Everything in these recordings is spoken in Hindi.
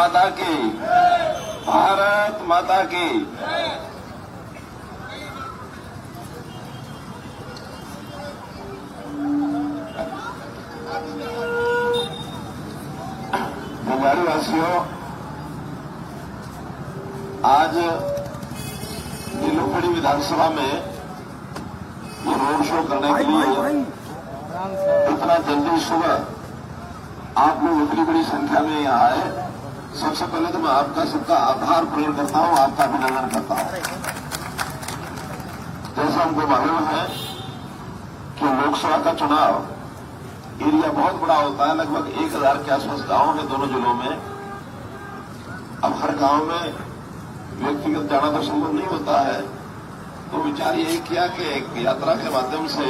माता की, भारत माता की। बंगाली वासियों, आज नीलोखड़ी विधानसभा में ये रोड शो करने के लिए इतना जल्दी सुबह आप लोग इतनी बड़ी संख्या में यहाँ आए। सबसे पहले तो मैं आपका सबका आभार प्रकट करता हूँ, आपका अभिनंदन करता हूँ। जैसा हमको मालूम है कि लोकसभा का चुनाव एरिया बहुत बड़ा होता है, लगभग 1000 के आसपास गांव है दोनों जिलों में। अब हर गांव में व्यक्तिगत जाना तो संभव नहीं होता है, तो विचार यही किया कि एक यात्रा के माध्यम से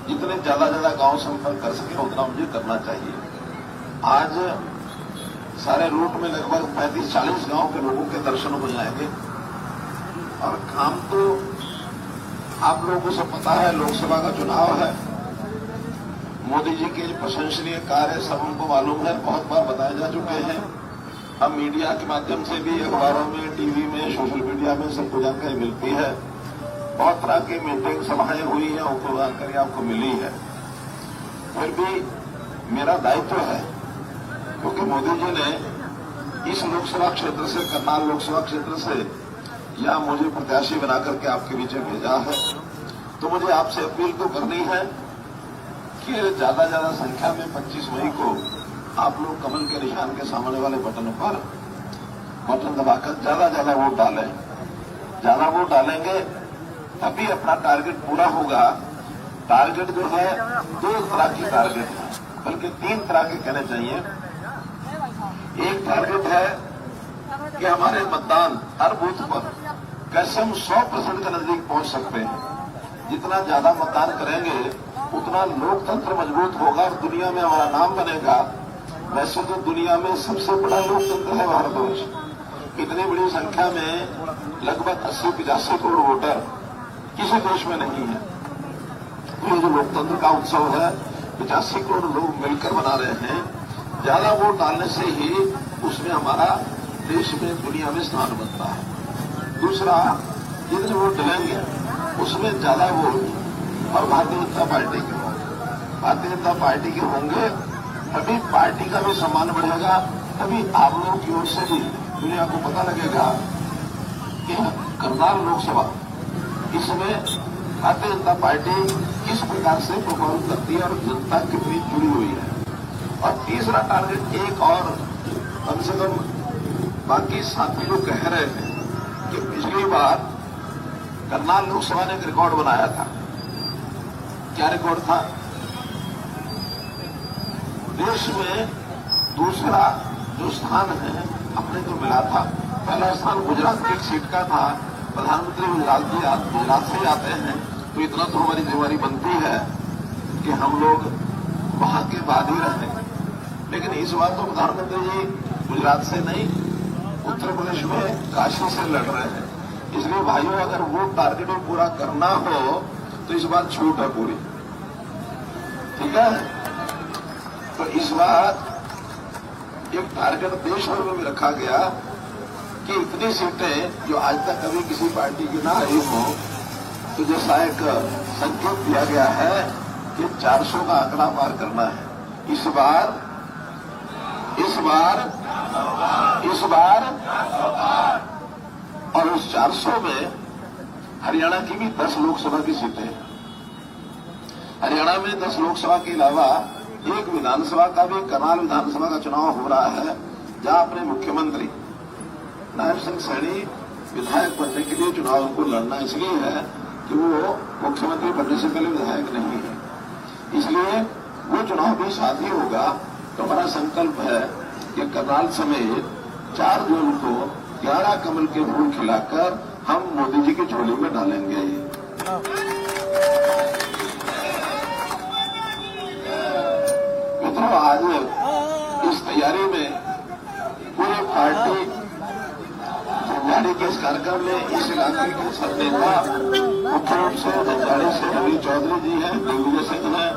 जितने ज्यादा गांव संपर्क कर सके उतना मुझे करना चाहिए। आज सारे रूट में लगभग 35-40 गांव के लोगों के दर्शन हो जाएंगे। और काम तो आप लोगों को सब पता है, लोकसभा का चुनाव है। मोदी जी के प्रशंसनीय कार्य सब हमको मालूम है, बहुत बार बताए जा चुके हैं। हम मीडिया के माध्यम से भी अखबारों में, टीवी में, सोशल मीडिया में सबको जानकारी मिलती है। बहुत तरह की मीटिंग सभाएं हुई हैं, उनको जानकारी आपको मिली है। फिर भी मेरा दायित्व है, क्योंकि मोदी जी ने इस लोकसभा क्षेत्र से, करनाल लोकसभा क्षेत्र से या मुझे प्रत्याशी बना करके आपके बीच में भेजा है, तो मुझे आपसे अपील तो करनी है कि ज्यादा संख्या में 25 मई को आप लोग कमल के निशान के सामने वाले बटन पर बटन दबाकर ज्यादा वोट डालें। ज्यादा वोट डालेंगे तभी अपना टारगेट पूरा होगा। टारगेट जो है 2 तरह की टारगेट है, बल्कि 3 तरह के कहने चाहिए। एक टारगेट है कि हमारे मतदान हर बूथ पर कैसे हम 100% के नजदीक पहुंच सकते हैं। जितना ज्यादा मतदान करेंगे उतना लोकतंत्र मजबूत होगा और दुनिया में हमारा नाम बनेगा। वैसे तो दुनिया में सबसे बड़ा लोकतंत्र है भारतवर्ष। इतनी बड़ी संख्या में लगभग 80-85 करोड़ वोटर किसी देश में नहीं है। ये जो लोकतंत्र का उत्सव है, 85 करोड़ लोग मिलकर मना रहे हैं। ज्यादा वोट डालने से ही उसमें हमारा देश में, दुनिया में स्थान बनता है। दूसरा, जितने वोट डलेंगे उसमें ज्यादा वोट और भारतीय जनता पार्टी के होंगे, तभी पार्टी का भी सम्मान बढ़ेगा। तभी आप लोगों की ओर से भी दुनिया को पता लगेगा कि करनाल लोकसभा, इसमें भारतीय जनता पार्टी किस प्रकार से परफॉर्म करती है और जनता कितनी जुड़ी हुई है। और तीसरा टारगेट एक और, कम से कम बाकी साथी लोग कह रहे हैं कि पिछली बार करनाल लोकसभा ने एक रिकॉर्ड बनाया था। क्या रिकॉर्ड था? देश में दूसरा जो स्थान है अपने को मिला था। पहला स्थान गुजरात की एक सीट का था। प्रधानमंत्री गुजरात से आते हैं, तो इतना तो हमारी जिम्मेदारी बनती है कि हम लोग वहां के बाद ही रहें। लेकिन इस बार तो प्रधानमंत्री जी गुजरात से नहीं, उत्तर प्रदेश में काशी से लड़ रहे हैं। इसलिए भाइयों, अगर वो टारगेट में पूरा करना हो तो इस बार छूट है पूरी, ठीक है? तो इस बार एक टारगेट देश भर में भी रखा गया कि इतनी सीटें जो आज तक कभी किसी पार्टी की ना आई हो, तो जैसा एक संकेत दिया गया है कि 400 का आंकड़ा पार करना है। इस बार और उस 400 में हरियाणा की भी 10 लोकसभा की सीटें हैं। हरियाणा में 10 लोकसभा के अलावा एक विधानसभा का भी, करनाल विधानसभा का चुनाव हो रहा है, जहां अपने मुख्यमंत्री नायब सिंह सैनी विधायक बनने के लिए चुनाव को लड़ना इसलिए है कि वो मुख्यमंत्री बनने से पहले विधायक नहीं है। इसलिए वो चुनाव भी साथ ही होगा। तो हमारा संकल्प है कि करनाल समेत 4 जून को 11 कमल के फूल खिलाकर हम मोदी जी की झोली में डालेंगे। मित्रों, आज इस तैयारी में पूरी पार्टी झंझाड़ी के इस कार्यक्रम में इस इलाके के सब नेता, मुख्य रूप से झंझाड़ी से रवि चौधरी जी हैं, दिग्विजय सिंह हैं,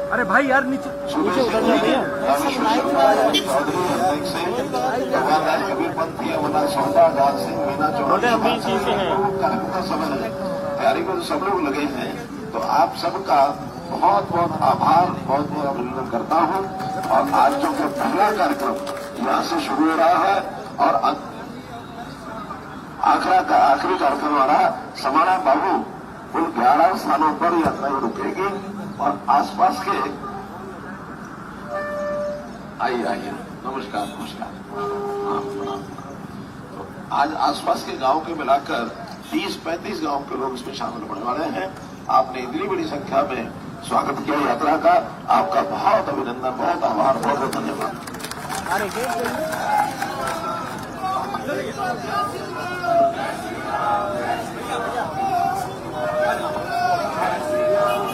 अरे भाई यार नीचे नीचे उतर जाइए। कार्यक्रम का समय है, तैयारी में सब लोग लगे हैं, तो आप सबका बहुत बहुत आभार, बहुत बहुत अभिनंदन करता हूं। और आज जो कि पहला कार्यक्रम यहां से शुरू हो रहा है और आखिरी कार्यक्रम हमारा समाना बाबू उन 11 स्थानों पर यात्रा रुकेगी और आसपास के आइए नमस्कार नमस्कार। तो आज आसपास के गांव के मिलाकर 30-35 गांव के लोग इसमें शामिल होने वाले हैं। आपने इतनी बड़ी संख्या में स्वागत किया यात्रा का, आपका बहुत अभिनंदन, बहुत आभार, बहुत बहुत धन्यवाद।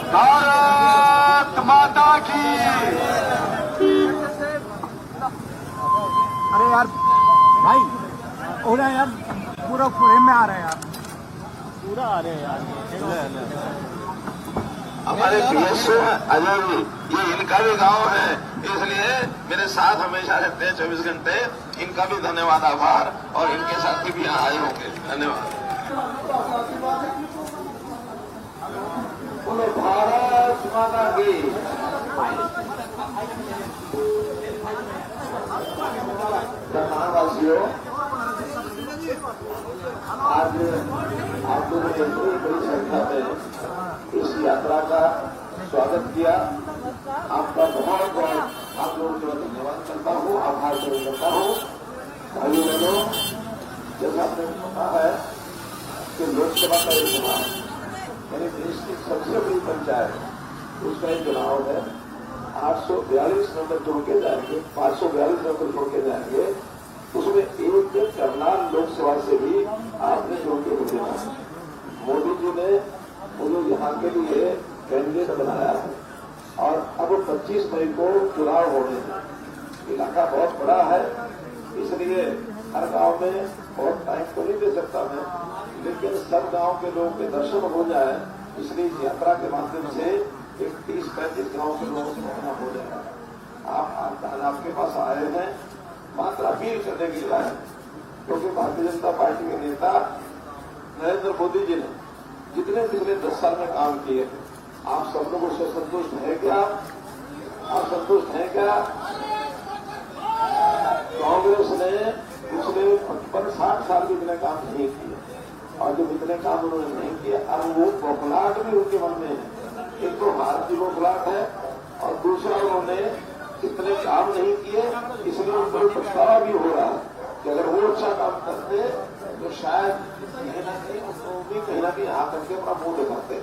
भारत माता की। अरे यार भाई हो रहा है यार, पूरा फ्रेम में आ रहा है यार, पूरा आ रहे हैं यार। हमारे पीएसओ अजय जी, ये इनका भी गांव है, इसलिए मेरे साथ हमेशा रहते हैं 24 घंटे। इनका भी धन्यवाद, आभार। और इनके साथी भी यहाँ आए होंगे, धन्यवाद। बोलो भारत माता की। वासियों, आज आप लोगों ने इतनी बड़ी संख्या में इस यात्रा का स्वागत किया, आपका बहुत बहुत आप लोगों को धन्यवाद करता हूँ, आभार व्यक्त करता हूँ। भाइयों बहनों, जैसा आपने पता है कि लोकसभा का एक चुनाव यानी देश की सबसे बड़ी पंचायत, उसका एक चुनाव है। 842 नंबर जोड़ के जाएंगे, 542 नंबर जोड़ के जाएंगे, उसमें एक करनाल लोकसभा से भी आपने जोड़ के देना। मोदी जी ने मुझे यहाँ के लिए कैंडिडेट बनाया है और अब 25 मई को चुनाव होने हैं। इलाका बहुत बड़ा है, इसलिए हर गांव में बहुत टाइम तो नहीं दे सकता मैं, लेकिन सब गांव के लोगों के दर्शन हो जाए, इसलिए इस यात्रा के माध्यम से एक 30-35 गांव के लोगों को पहुंचना हो जाएगा। आप आपके पास आए हैं मात्र अपील करने के लिए आए, क्योंकि भारतीय जनता पार्टी के नेता नरेंद्र मोदी जी ने जितने पिछले 10 साल में काम किए, आप सब लोगों से संतुष्ट है क्या? आप संतुष्ट हैं क्या? कांग्रेस ने पिछले 55-60 साल के इतने काम नहीं किए, और जो इतने काम उन्होंने नहीं किए, अब वो बौखलाहट भी उनके मन में है। एक तो भारत की बौखलाहट है और दूसरा उन्होंने इतने काम नहीं किए, इसलिए उनको पछतावा भी हो रहा है कि अगर वो अच्छा काम करते तो शायद कहीं ना कहीं आ करके अपना मुंह दिखाते।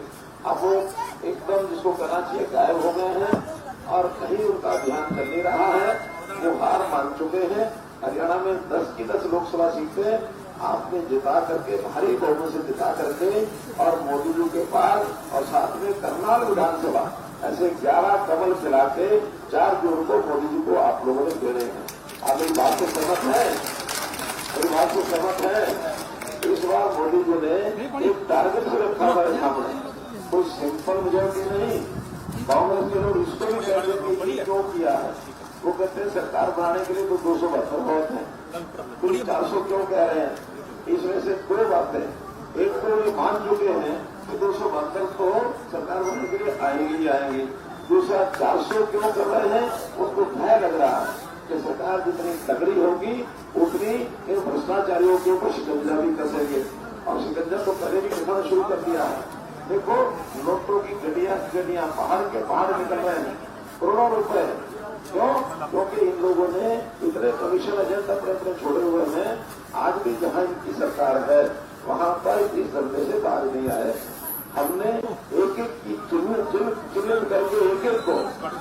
अब वो एकदम जिसको करना चाहिए गायब हो गए हैं और कहीं उनका ध्यान चल नहीं रहा है, वो हार मान चुके हैं। हरियाणा में 10 की 10 लोकसभा सीटें आपने जिता करके, भारी बहुमत से जिता करके, और मोदी जी के पास और साथ में करनाल विधानसभा, ऐसे 11 कमल खिला के 4 जोड़ को मोदी जी को आप लोगों ने देने हैं। आप इस बात से सहमत है? इस बात से सहमत है? इस बार मोदी जी ने एक टारगेट से रखा हुआ है सामने, कोई सिंपल मेजोरिटी नहीं। कांग्रेस के लोग इसको भी कहते हैं क्यों किया है, वो कहते हैं सरकार बनाने के लिए तो 272 बहुत है, कुल 400 क्यों कह रहे हैं? इसमें से 2 बातें, एक तो ये मान चुके हैं कि 272 तो सरकार बनने के लिए आएंगी ही आएंगी। दूसरा 400 क्यों कर रहे हैं, उसको भय लग रहा है कि सरकार जितनी तगड़ी होगी उतनी इन भ्रष्टाचारियों के ऊपर शिकंजा भी कसेंगे, और शिकंजा तो पहले भी कसाना शुरू कर दिया है। देखो, नोटों की गड्डियां पहाड़ के पहाड़ निकल रहे हैं, करोड़ों रुपए। क्यों? क्योंकि इन लोगों ने इतने कमीशन एजेंट अपने अपने छोड़े हुए हैं। आज भी जहां इनकी सरकार है वहां पर इस धंधे से बाहर नहीं आए। हमने एक की चिन्हित करके एक को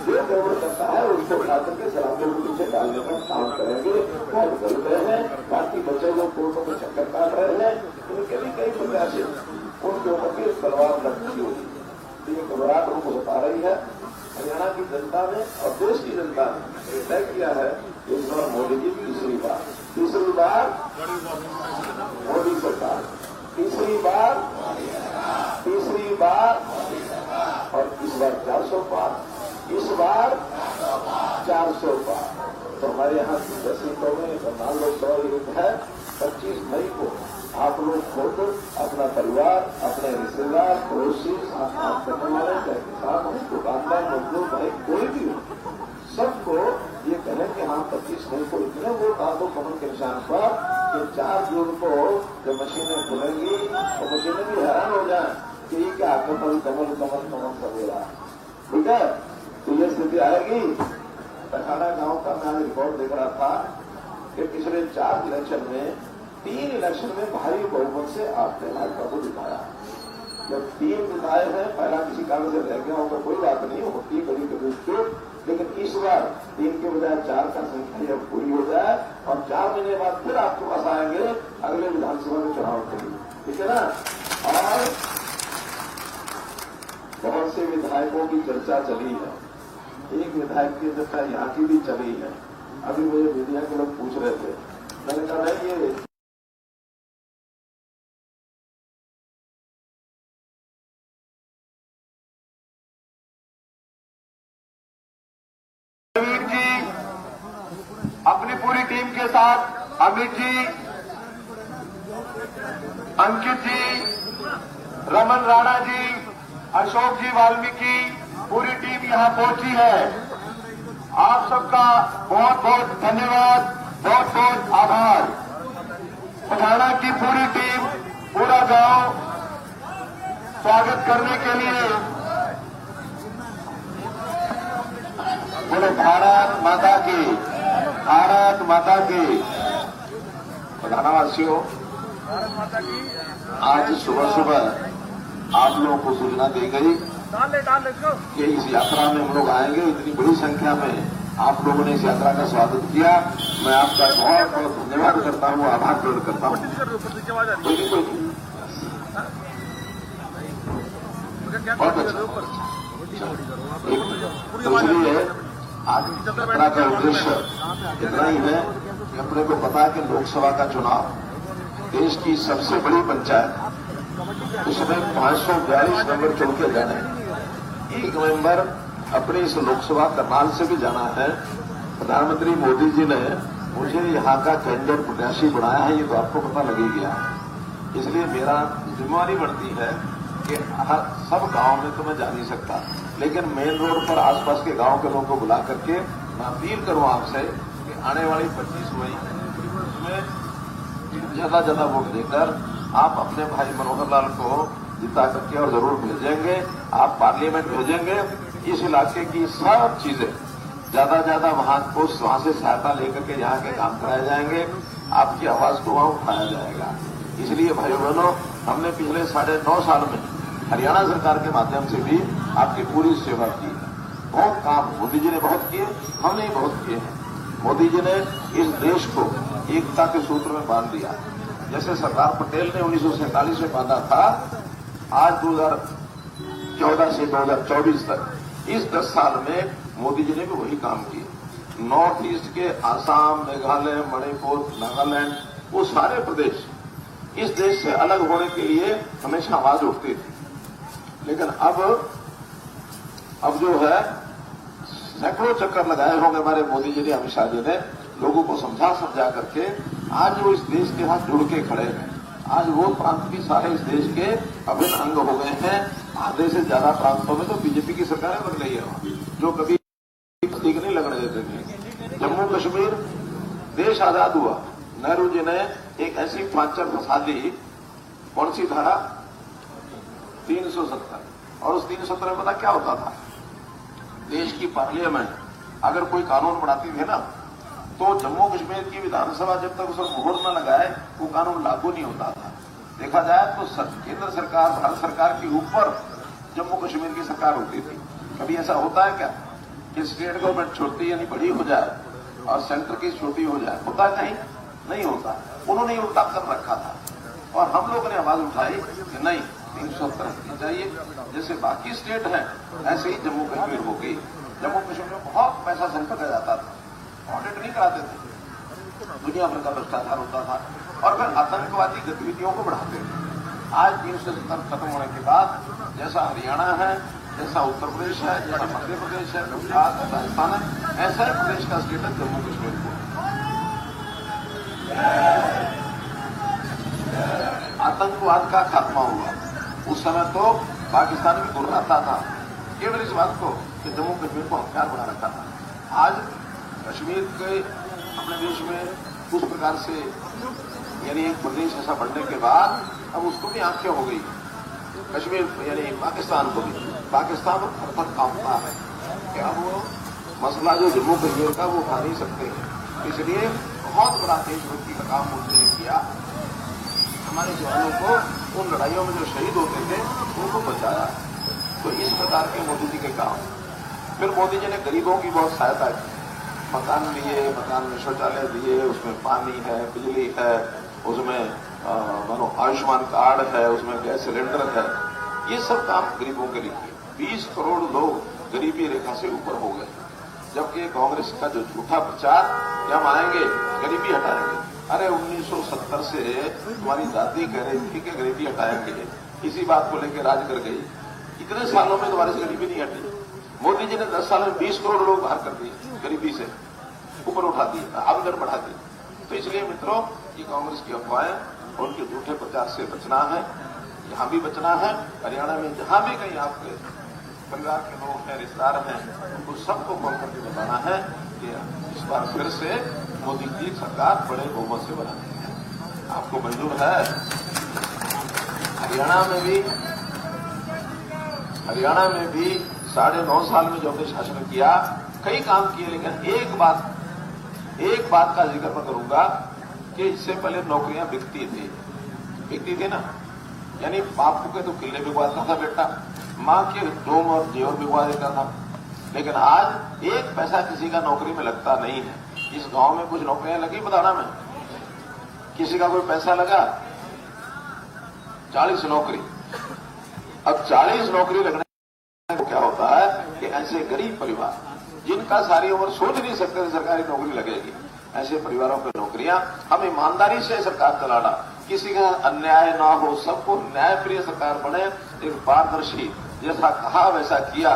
जो गड़बड़ करता है उसको उठा करके सलामी के पीछे डालने का काम करेंगे। बहुत कर रहे हैं, बाकी बच्चे लोग कोर्टों में चक्कर काट रहे हैं, उनके भी कई प्रत्याशी उनके ऊपर भी तलवार लटकी हुई। ये घबराहट उनको बता रही है। हरियाणा की जनता ने और देश की जनता ने तय किया है इस बार मोदी जी तीसरी बार मोदी सरकार, तीसरी बार, और इस बार 400 पार। इस बार 400 पार। तो हमारे यहाँ की 10 सीटों में मान लो 100 यूनिट है। 25 मई को आप लोग खुद अपना परिवार, अपने रिश्तेदार, पड़ोसी, साथ काम करने वाले, चाहे किसान हो, दुकानदार, मजदूर, भाई कोई भी हो, सबको ये कहें कि हाँ 25 मई को इतने वोट आ दो कमल के निशान पर कि 4 जून को जब मशीनें खुलेंगी तो मशीनें भी हैरान हो जाए कि क्या कमल कमल कमल कमल सवेरा। ठीक है, तो ये स्थिति आएगी। तखाना गांव का मैं आज रिकॉर्ड देख रहा था कि पिछले 4 इलेक्शन में 3 इलेक्शन में भारी बहुमत से आपने भाजपा को जिताया। जब 3 जिताए हैं, पहला किसी कारण से रह गया होगा, कोई बात नहीं होती, कभी कभी चूक, लेकिन इस बार 3 के बजाय 4 का संख्या जब पूरी हो जाए और 4 महीने बाद फिर आपके पास आएंगे अगले विधानसभा के चुनाव के लिए, ठीक है ना। और बहुत से विधायकों की चर्चा चली है, एक विधायक की चर्चा यहाँ की भी चली है। अभी मुझे मीडिया के लोग पूछ रहे थे, मैंने कहा नहीं ये अपनी पूरी टीम के साथ अमित जी, अंकित जी, रमन राणा जी, अशोक जी वाल्मीकि, पूरी टीम यहां पहुंची है। आप सबका बहुत बहुत धन्यवाद, बहुत बहुत आभार। हरियाणा की पूरी टीम, पूरा गांव स्वागत करने के लिए। बोले भारत माता की, भारत माता की। प्रधानवासियों, आज सुबह सुबह आप लोगों को सूचना दी गई कि इस यात्रा में हम लोग आएंगे। इतनी बड़ी संख्या में आप लोगों ने इस यात्रा का स्वागत किया। मैं आपका बहुत बहुत धन्यवाद करता हूँ, आभार प्रकट करता हूँ। बहुत अच्छा। तो इसलिए आज यात्रा का उद्देश्य इतना ही है कि अपने को पता है कि लोकसभा का चुनाव देश की सबसे बड़ी पंचायत, उसमें 542 नंबर चुन के जाने, 1 नवंबर अपने इस लोकसभा करनाल से भी जाना है। प्रधानमंत्री मोदी जी ने मुझे यहाँ का कैंडिडेट प्रत्याशी बनाया है, ये तो आपको पता लग ही गया है। इसलिए मेरा जिम्मेवारी बढ़ती है कि सब गांव में तो मैं जा नहीं सकता, लेकिन मेन रोड पर आसपास के गांव के लोगों को बुला करके मैं अपील करूं आपसे कि आने वाली 25 मई में ज्यादा ज्यादा वोट देकर आप अपने भाई मनोहर लाल को जिता करके और जरूर भेजेंगे। आप पार्लियामेंट भेजेंगे, इस इलाके की सब चीजें ज्यादा वहां से सहायता लेकर के यहाँ के काम कराए जाएंगे। आपकी आवाज को वहां उठाया जाएगा। इसलिए भाइयों बहनों, हमने पिछले 9.5 साल में हरियाणा सरकार के माध्यम से भी आपकी पूरी सेवा की है। बहुत काम मोदी जी ने बहुत किए, हमने बहुत किए हैं। मोदी जी ने इस देश को एकता के सूत्र में बांध दिया। जैसे सरदार पटेल ने 1947 में बांधा था, आज 2014 से 2024 तक इस 10 साल में मोदी जी ने भी वही काम किए। नॉर्थ ईस्ट के आसाम, मेघालय, मणिपुर, नागालैंड, वो सारे प्रदेश इस देश से अलग होने के लिए हमेशा आवाज उठती थी। लेकिन अब जो है सैकड़ों चक्कर लगाए होंगे हमारे मोदी जी ने, अमित शाह जी ने, लोगों को समझा करके आज वो इस देश के साथ जुड़ के खड़े हैं। आज वो प्रांत भी सारे इस देश के अभिन्न अंग हो गए हैं। आधे से ज्यादा प्रांतों में तो बीजेपी की सरकारें बन गई है, जो कभी ठीक नहीं लगने देते थे। जम्मू कश्मीर देश आजाद हुआ, नेहरू जी ने एक ऐसी फांचर फंसा दी, कौन सी धारा, 370। और उस 370 में पता क्या होता था, देश की पार्लियामेंट अगर कोई कानून बनाती थी ना, तो जम्मू कश्मीर की विधानसभा जब तक उसे मुहर न लगाए वो कानून लागू नहीं होता था। देखा जाए तो केंद्र सरकार, भारत सरकार के ऊपर जम्मू कश्मीर की सरकार होती थी। कभी ऐसा होता है क्या कि स्टेट गवर्नमेंट छोटी यानी बड़ी हो जाए और सेंटर की छोटी हो जाए? होता है कहीं? नहीं होता। उन्होंने उल्टा कर रखा था और हम लोगों ने आवाज उठाई कि नहीं, 370 रखनी चाहिए। जैसे बाकी स्टेट हैं ऐसे ही जम्मू कश्मीर हो गई। जम्मू कश्मीर में बहुत पैसा संकट आ जाता था, ऑडिट नहीं कराते थे, दुनिया भर का भ्रष्टाचार होता था और फिर आतंकवादी गतिविधियों को बढ़ाते थे। आज 370 खत्म होने के बाद जैसा हरियाणा है, जैसा उत्तर प्रदेश है, जैसा मध्य प्रदेश है, गुजरात है, राजस्थान है, ऐसा ही प्रदेश का स्टेटस जम्मू कश्मीर को। आतंकवाद का खात्मा हुआ। उस समय तो पाकिस्तान भी गुर्राता था केवल इस बात को कि जम्मू कश्मीर को हथियार बना रखा था। आज कश्मीर के अपने देश में उस प्रकार से यानी एक प्रदेश ऐसा बढ़ने के बाद अब उसको भी आंखें हो गई। कश्मीर यानी पाकिस्तान को भी, पाकिस्तान को थर-थर कांपता है कि अब वो मसला जो जम्मू कश्मीर का वो उठा नहीं सकते हैं। इसलिए बहुत बड़ा देशभक्ति का काम उन्होंने किया। हमारे जवानों को उन लड़ाइयों में जो शहीद होते थे उनको बचाया। तो इस प्रकार के मोदी जी के काम। फिर मोदी जी ने गरीबों की बहुत सहायता की, मकान लिए, मकान में शौचालय दिए, उसमें पानी है, बिजली है, उसमें मानो आयुष्मान कार्ड है, उसमें गैस सिलेंडर है। ये सब काम गरीबों के लिए किए। 20 करोड़ लोग गरीबी रेखा से ऊपर हो गए। जबकि कांग्रेस का जो झूठा प्रचार कि हम आएंगे गरीबी हटाएंगे, अरे 1970 से तुम्हारी दादी कह रही थी कि गरीबी हटाएंगे, इसी बात को लेकर राज कर गई। इतने सालों में तुम्हारे से गरीबी नहीं हटी। मोदी जी ने 10 साल में 20 करोड़ लोग बाहर कर दिए, गरीबी से ऊपर उठा दिए, आमदन बढ़ा दी। तो इसलिए मित्रों, ये कांग्रेस की अफवाहें और उनके झूठे प्रचार से बचना है। यहां भी बचना है, हरियाणा में जहां भी कहीं आपके परिवार के लोग हैं, रिश्तेदार हैं, उनको सबको कॉल करके बताना है कि इस बार फिर से मोदी की सरकार बड़े बहुमत से बनानी है। आपको मंजूर है? हरियाणा में भी 9.5 साल में जो हमने शासन किया, कई काम किए, लेकिन एक बात का जिक्र मैं करूंगा कि इससे पहले नौकरियां बिकती थी ना, यानी बापू के तो किले बिकवाता था बेटा, मां के डोम और जेवर बिकवा देता था। लेकिन आज एक पैसा किसी का नौकरी में लगता नहीं है। इस गांव में कुछ नौकरियां लगी बदाना में, किसी का कोई पैसा लगा? 40 नौकरी। अब 40 नौकरी लगने को क्या होता है कि ऐसे गरीब परिवार जिनका सारी उम्र सोच नहीं सकते थे सरकारी नौकरी लगेगी, ऐसे परिवारों को नौकरियां, हम ईमानदारी से सरकार चलाना, किसी का अन्याय ना हो, सबको न्यायप्रिय सरकार बने, एक पारदर्शी, जैसा कहा वैसा किया,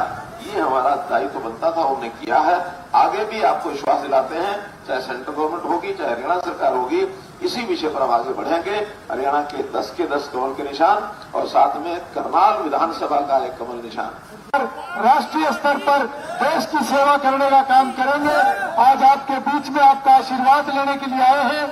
ये हमारा दायित्व बनता था, हमने किया है। आगे भी आपको विश्वास दिलाते हैं, चाहे सेंट्रल गवर्नमेंट होगी, चाहे हरियाणा सरकार होगी, इसी विषय पर हम आगे बढ़ेंगे। हरियाणा के 10 के 10 कमल के निशान और साथ में करनाल विधानसभा का एक कमल निशान। राष्ट्रीय स्तर पर देश की सेवा करने का काम करेंगे। आज आपके बीच में आपका आशीर्वाद लेने के लिए आए हैं।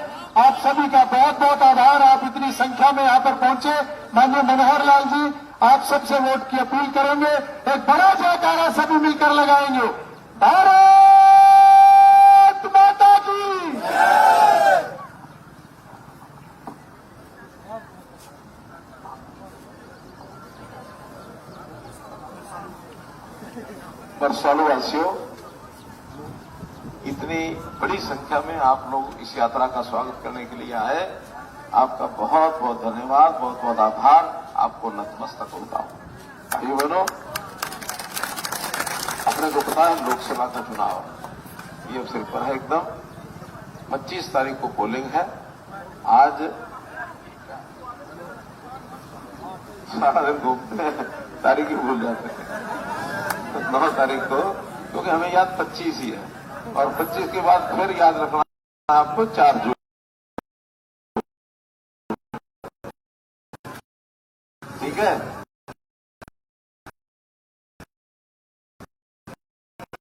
आप सभी का बहुत बहुत आभार। आप इतनी संख्या में यहाँ पर पहुंचे। माननीय मनोहर लाल जी, आप सबसे वोट की अपील करेंगे। एक बड़ा जयकारा सभी मिलकर लगाएंगे। भारत माता की बरसालू वासियों, इतनी बड़ी संख्या में आप लोग इस यात्रा का स्वागत करने के लिए आए, आपका बहुत बहुत धन्यवाद, बहुत बहुत आभार। आपको नतमस्तक होता हूं। भाइयों बहनों, अपने को पता है लोकसभा का चुनाव ये अब सिर पर है एकदम। 25 तारीख को पोलिंग है। आज सारा दिन घूमते हैं, तारीख ही भूल जाते हैं। 9 तारीख को, क्योंकि हमें याद 25 ही है, और 25 के बाद फिर याद रखना आपको 4 जून। ठीक है?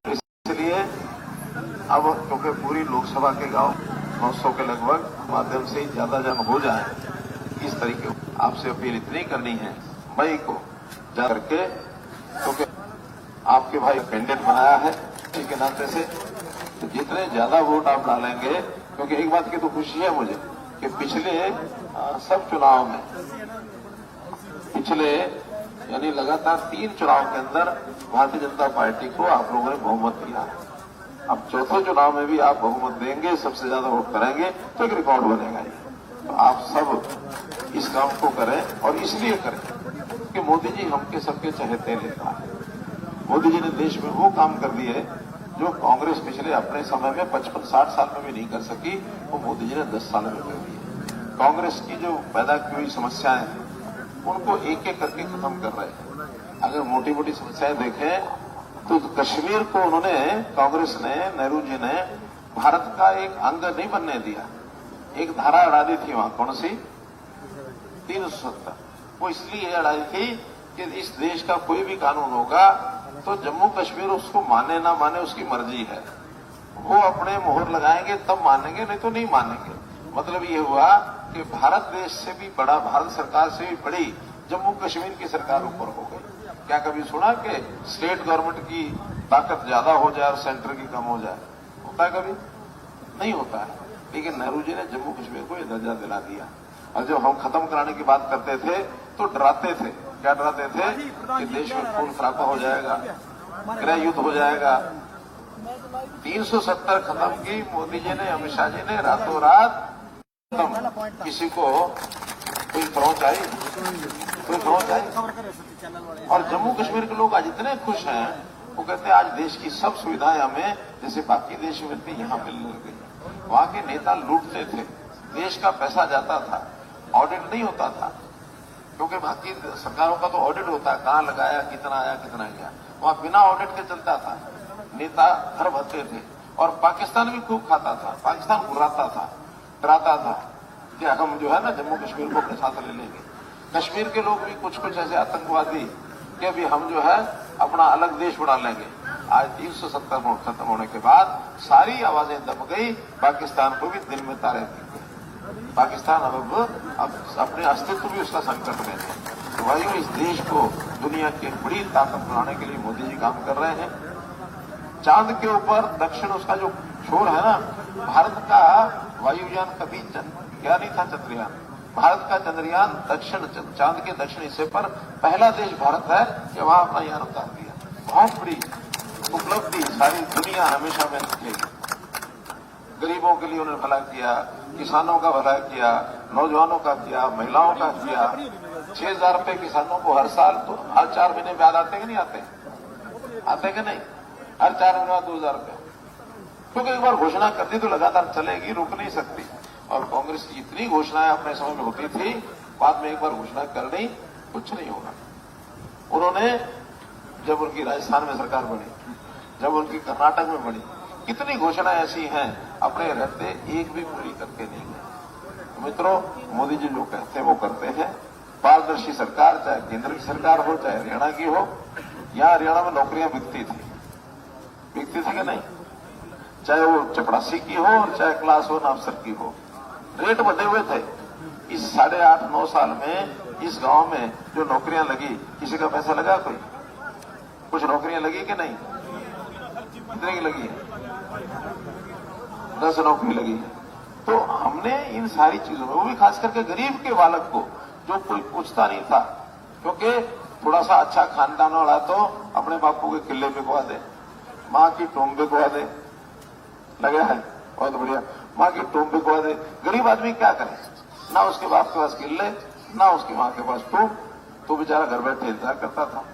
इसलिए अब क्योंकि पूरी लोकसभा के गांव 900 के लगभग माध्यम से ज्यादा जन हो जाए, इस तरीके आपसे अपील इतनी करनी है, मई को जा करके, क्योंकि आपके भाई कैंडिडेट बनाया है इसी के नाते से, तो जितने ज्यादा वोट आप डालेंगे, क्योंकि एक बात की तो खुशी है मुझे कि पिछले सब चुनाव में, पिछले यानी लगातार 3 चुनाव के अंदर भारतीय जनता पार्टी को आप लोगों ने बहुमत दिया है। अब चौथे चुनाव में भी आप बहुमत देंगे, सबसे ज्यादा वोट करेंगे, तो एक रिकॉर्ड बनेगा ये। तो आप सब इस काम को करें, और इसलिए करें कि मोदी जी हमके सबके चहेते नेता है। मोदी जी ने देश में वो काम कर दिए जो कांग्रेस पिछले अपने समय में 55-60 साल में भी नहीं कर सकी, वो मोदी जी ने 10 साल में कर दिए। कांग्रेस की जो पैदा की हुई समस्याएं, उनको एक एक करके खत्म कर रहे हैं। अगर मोटी मोटी समस्याएं देखें तो कश्मीर को उन्होंने, कांग्रेस ने, नेहरू जी ने भारत का एक अंग नहीं बनने दिया। एक धारा अड़ा दी थी वहां, कौन सी? 370। वो इसलिए अड़ाई थी कि इस देश का कोई भी कानून होगा तो जम्मू कश्मीर उसको माने ना माने उसकी मर्जी है, वो अपने मोहर लगाएंगे तब मानेंगे, नहीं तो नहीं मानेंगे। मतलब ये हुआ कि भारत देश से भी बड़ा, भारत सरकार से भी बड़ी जम्मू कश्मीर की सरकार ऊपर हो गई। क्या कभी सुना कि स्टेट गवर्नमेंट की ताकत ज्यादा हो जाए और सेंटर की कम हो जाए? होता है कभी? नहीं होता है। लेकिन नेहरू जी ने जम्मू कश्मीर को यह दर्जा दिला दिया। और जब हम खत्म कराने की बात करते थे तो डराते थे। क्या डराते थे? कि देश में खून खराबा हो जाएगा, गृह युद्ध हो जाएगा। 370 खत्म की मोदी जी ने, अमित शाह जी ने रातों रात खत्म। किसी को कोई पहुंच आई? कोई पहुंच आई? और जम्मू कश्मीर के लोग आज इतने खुश हैं, वो कहते हैं आज देश की सब सुविधाएं हमें जैसे बाकी देश में मिलती यहां मिलने लगी। वहां के नेता लूटते थे, देश का पैसा जाता था, ऑडिट नहीं होता था, क्योंकि बाकी सरकारों का तो ऑडिट होता है, कहां लगाया, कितना आया, कितना गया। वहां बिना ऑडिट के चलता था, नेता घर भरते थे। और पाकिस्तान भी खूब खाता था, पाकिस्तान बुराता था, डराता था कि हम जो है ना जम्मू कश्मीर को अपने साथ ले लेंगे। कश्मीर के लोग भी कुछ कुछ ऐसे आतंकवादी कि अभी हम जो है अपना अलग देश बना लेंगे। आज 370 खत्म होने के बाद सारी आवाजें दब गई, पाकिस्तान को भी दिल में तारे दिए। पाकिस्तान अब अपने अस्तित्व भी उसका संकट में है। तो वही इस देश को दुनिया की बड़ी ताकत बनाने के लिए मोदी जी काम कर रहे हैं। चांद के ऊपर दक्षिण उसका जो छोर है ना, भारत का वायुयान कभी क्या नहीं था, चंद्रयान। भारत का चंद्रयान दक्षिण, चांद के दक्षिण हिस्से पर पहला देश भारत है कि वहां अपना यान उतार दिया। बहुत बड़ी उपलब्धि, सारी दुनिया हमेशा में निकलेगी। गरीबों के लिए उन्होंने भला किया, किसानों का भला किया, नौजवानों का किया, महिलाओं का किया। 6,000 रुपये किसानों को हर साल, तो हर 4 महीने बाद आते कि नहीं आते? आते कि नहीं? हर 4 महीने बाद 2,000 रुपये। क्योंकि एक बार घोषणा कर दी तो लगातार चलेगी, रुक नहीं सकती। और कांग्रेस की इतनी घोषणाएं अपने समय में होती थी, बाद में एक बार घोषणा कर दी, कुछ नहीं होगा। उन्होंने जब उनकी राजस्थान में सरकार बनी, जब उनकी कर्नाटक में बनी, कितनी घोषणाएं ऐसी हैं अपने रहते एक भी पूरी करके नहीं गए। मित्रों, मोदी जी जो कहते हैं वो करते हैं। पारदर्शी सरकार, चाहे केंद्र की सरकार हो, चाहे हरियाणा की हो। यहां हरियाणा में नौकरियां बिकती थी कि नहीं? चाहे वो चपरासी की हो और चाहे क्लास 1 अफसर की हो, रेट बढ़े हुए थे। इस 8.5-9 साल में इस गांव में जो नौकरियां लगी, किसी का पैसा लगा? कोई कुछ नौकरियां लगी कि नहीं? कितने की लगी है? 10 नौकरी लगी है। तो हमने इन सारी चीजों में, वो भी खास करके गरीब के बालक को, जो कोई पूछता नहीं था, क्योंकि थोड़ा सा अच्छा खानदान वाला तो अपने बापू के किले बिकवा दे, मां की टोम बिकवा दे, लगा है बहुत बढ़िया, मां की टोम बिकवा दे। गरीब आदमी क्या करे? ना उसके बाप के पास किले, ना उसकी मां के पास टोम, तो बेचारा घर बैठे इंतजार करता था।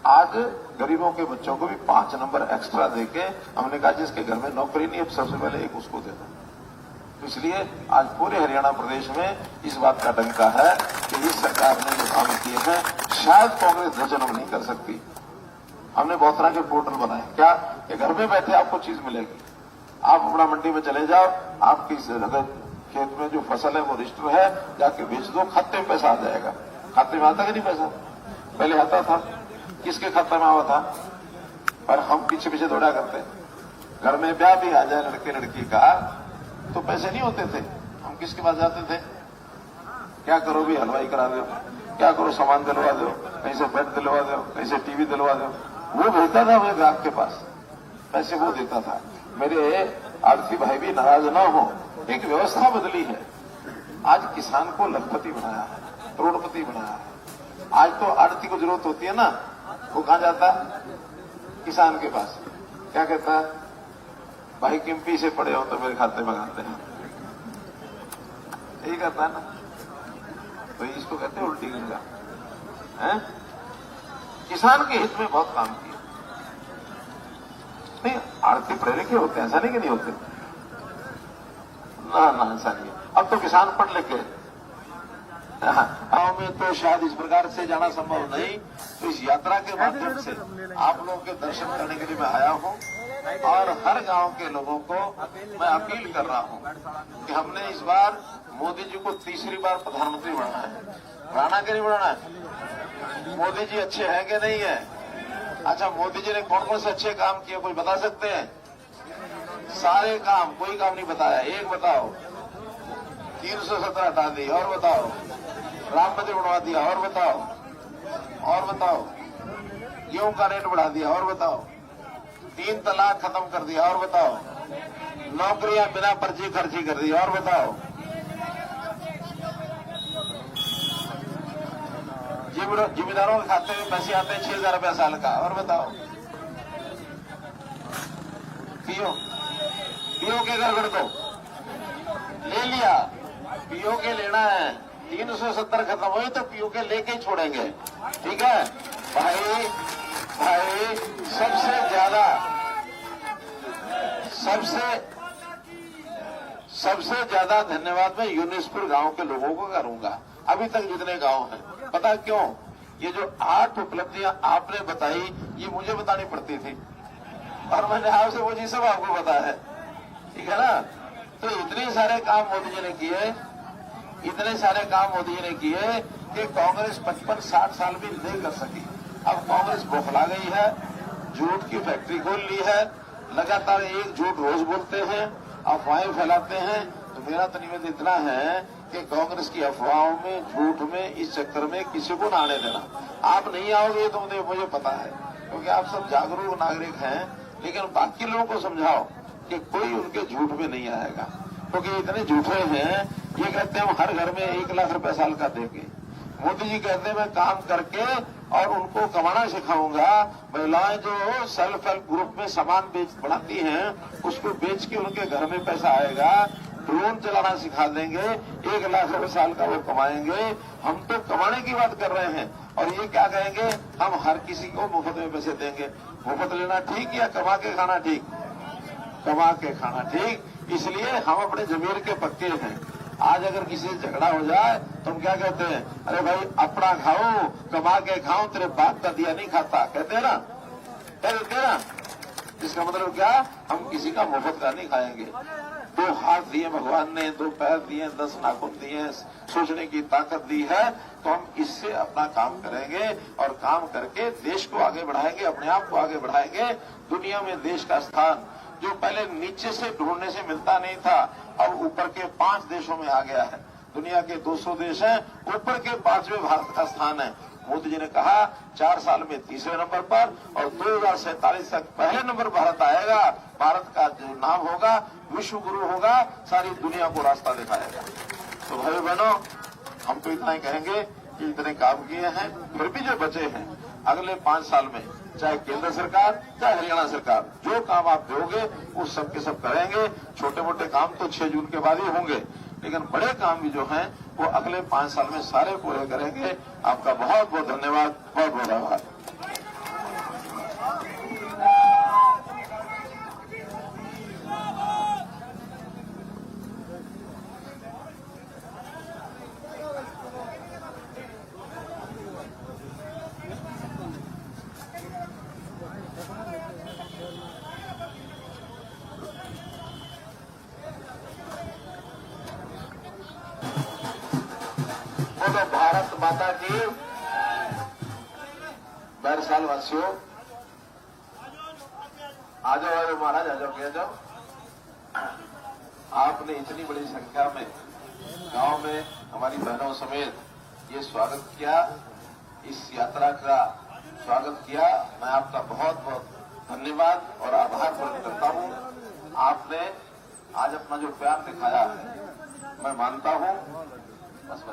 आज गरीबों के बच्चों को भी 5 नंबर एक्स्ट्रा देके हमने कहा जिसके घर में नौकरी नहीं है सबसे पहले एक उसको दे दो। तो इसलिए आज पूरे हरियाणा प्रदेश में इस बात का डंका है कि इस सरकार ने जो काम किए हैं शायद कांग्रेस ध्वजन नहीं कर सकती। हमने बहुत तरह के पोर्टल बनाए, क्या कि घर में बैठे आपको चीज मिलेगी। आप अपना मंडी में चले जाओ, आपकी अगर खेत में जो फसल है वो रजिस्टर है, जाके बेच दो, खाते में पैसा आ जाएगा। खाते में आता कि नहीं पैसा? पहले आता था, किसके खाते में आवा था? पर हम पीछे पीछे दौड़ा करते। घर में ब्याह भी आ जाए लड़के लड़की का तो पैसे नहीं होते थे, हम किसके पास जाते थे? क्या करो भी, हलवाई करा दो, क्या करो सामान दिलवा दो, कहीं से बेड दिलवा दो, कहीं से टीवी दिलवा दो। वो भेजता था मेरे ग्राहक के पास, पैसे वो देता था। मेरे आड़ती भाई भी नाराज ना हो, एक व्यवस्था बदली है। आज किसान को लखपति बनाया है, करोड़पति बनाया है। आज तो आड़ती को जरूरत होती है ना, वो कहां जाता है? किसान के पास। क्या कहता है? भाई किम्पी से पड़े हो तो मेरे खाते में लगाते हैं, यही कहता है ना। तो इसको कहते हैं उल्टी गंगा है। किसान के हित में बहुत काम किया। नहीं, आड़ती पढ़े लिखे होते हैं, ऐसा नहीं कि नहीं होते ना, ऐसा नहीं। अब तो किसान पढ़ लिखे गांव में तो शायद इस प्रकार से जाना संभव नहीं, तो इस यात्रा के माध्यम से आप लोगों के दर्शन करने के लिए मैं आया हूं और हर गांव के लोगों को मैं अपील कर रहा हूं कि हमने इस बार मोदी जी को तीसरी बार प्रधानमंत्री बनाना है। बनाना कि नहीं बनाना है? मोदी जी अच्छे हैं कि नहीं है? अच्छा, मोदी जी ने कौन कौन से अच्छे काम किए, कोई बता सकते हैं? सारे काम, कोई काम नहीं बताया। एक बताओ। 370 हटा दी, और बताओ। राम मंदिर बनवा दिया, और बताओ। और बताओ। गेहूं का रेट बढ़ा दिया, और बताओ। 3 तलाक खत्म कर दिया, और बताओ। नौकरियां बिना पर्ची खर्ची कर दी, और बताओ। जिम्मेदारों के खाते में पैसे आते हैं 6,000 रुपया साल का, और बताओ। पीओ के गड़बड़ को ले लिया, पीओ के लेना है। 370 खत्म हुई तो पीओ के लेके ही छोड़ेंगे, ठीक है भाई? सबसे ज्यादा धन्यवाद मैं यूनिसपुर गांव के लोगों को करूंगा, अभी तक जितने गांव हैं। पता क्यों? ये जो 8 उपलब्धियां आपने बताई, ये मुझे बतानी पड़ती थी और मैंने आपसे वो जी सब आपको पता है, ठीक है ना? तो इतने सारे काम मोदी जी ने किए, इतने सारे काम मोदी जी ने किए कि कांग्रेस 55-60 साल भी नहीं कर सकी। अब कांग्रेस बौखला गई है, झूठ की फैक्ट्री खोल ली है, लगातार एक झूठ रोज बोलते हैं, अफवाहें फैलाते हैं। तो मेरा तो निवेदन इतना है कि कांग्रेस की अफवाहों में, झूठ में, इस चक्कर में किसी को ना आने देना। आप नहीं आओगे तो मुझे पता है, क्योंकि आप सब जागरूक नागरिक हैं, लेकिन बाकी लोगों को समझाओ कि कोई उनके झूठ में नहीं आएगा, क्योंकि इतने झूठे हैं। ये कहते हैं हम हर घर में 1 लाख रुपए साल का देंगे। मोदी जी कहते हैं मैं काम करके और उनको कमाना सिखाऊंगा। महिलाएं जो सेल्फ हेल्प ग्रुप में सामान बनाती हैं, उसको बेच के उनके घर में पैसा आएगा। ड्रोन चलाना सिखा देंगे, 1 लाख रुपए साल का वो कमाएंगे। हम तो कमाने की बात कर रहे हैं, और ये क्या कहेंगे, हम हर किसी को मुफ्त में पैसे देंगे। मुफ्त लेना ठीक या कमा के खाना ठीक? कमा के खाना ठीक। इसलिए हम अपने जमीर के पक्के हैं। आज अगर किसी से झगड़ा हो जाए तो हम क्या कहते हैं? अरे भाई अपना खाओ, कमा के खाओ, तेरे बाप का दिया नहीं खाता, कहते हैं ना? कहते हैं ना? इसका मतलब क्या? हम किसी का मुफ्त का नहीं खाएंगे। 2 हाथ दिए भगवान ने, 2 पैर दिए, 10 नाखून दिए, सोचने की ताकत दी है, तो हम इससे अपना काम करेंगे और काम करके देश को आगे बढ़ाएंगे, अपने आप को आगे बढ़ाएंगे। दुनिया में देश का स्थान जो पहले नीचे से ढूंढने से मिलता नहीं था, अब ऊपर के 5 देशों में आ गया है। दुनिया के 200 देश हैं, ऊपर के 5वें भारत का स्थान है। मोदी जी ने कहा 4 साल में 3रे नंबर पर, और 2047 तक पहले नंबर भारत आएगा। भारत का जो नाम होगा, विश्व गुरु होगा, सारी दुनिया को रास्ता दिखाएगा। तो भाई बहनों, हम तो इतना ही कहेंगे कि इतने काम किए हैं, फिर भी जो बचे हैं अगले 5 साल में, चाहे केंद्र सरकार चाहे हरियाणा सरकार, जो काम आप दोगे वो सब के सब करेंगे। छोटे मोटे काम तो 6 जून के बाद ही होंगे, लेकिन बड़े काम भी जो हैं वो अगले 5 साल में सारे पूरे करेंगे। आपका बहुत बहुत धन्यवाद, बहुत बहुत आभार। बोलो भारत माता की। 12 साल वासियों, आ जाओ महाराज, आ जाओ, कह जाओ। आपने इतनी बड़ी संख्या में गांव में हमारी बहनों समेत ये स्वागत किया, इस यात्रा का स्वागत किया। मैं आपका बहुत बहुत धन्यवाद और आभार प्रकट करता हूं। आपने आज अपना जो प्यार दिखाया है, मैं मानता हूं। बस